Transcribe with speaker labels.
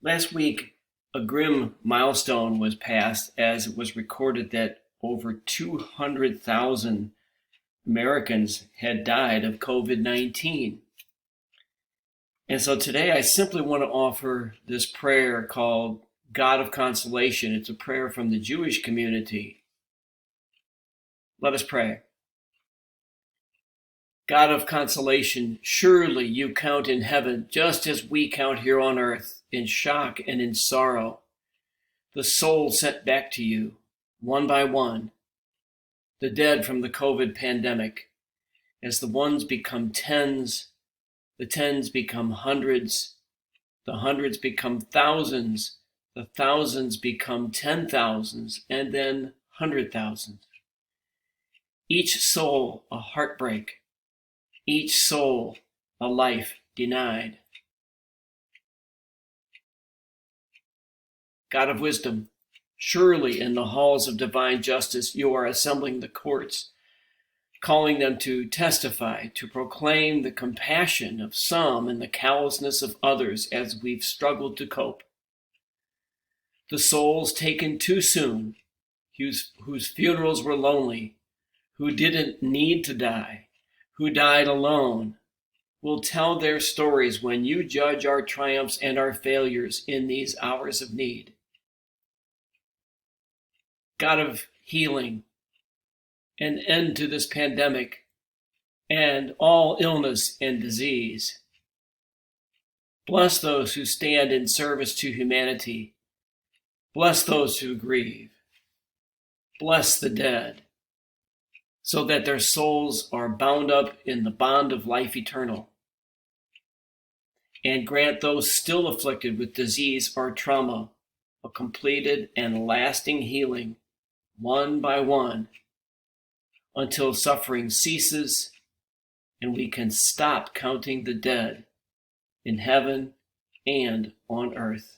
Speaker 1: Last week, a grim milestone was passed as it was recorded that over 200,000 Americans had died of COVID-19. And so today I simply want to offer this prayer called God of Consolation. It's a prayer from the Jewish community. Let us pray. God of consolation, surely you count in heaven just as we count here on earth, in shock and in sorrow. The souls sent back to you, one by one, the dead from the COVID pandemic. As the ones become tens, the tens become hundreds, the hundreds become thousands, the thousands become 10,000s, and then 100,000. Each soul a heartbreak, each soul a life denied. God of wisdom, surely in the halls of divine justice you are assembling the courts, calling them to testify, to proclaim the compassion of some and the callousness of others as we've struggled to cope. The souls taken too soon, whose funerals were lonely, who didn't need to die, who died alone, will tell their stories when you judge our triumphs and our failures in these hours of need. God of healing, an end to this pandemic and all illness and disease. Bless those who stand in service to humanity. Bless those who grieve. Bless the dead, so that their souls are bound up in the bond of life eternal. And grant those still afflicted with disease or trauma a completed and lasting healing, one by one, until suffering ceases and we can stop counting the dead in heaven and on earth.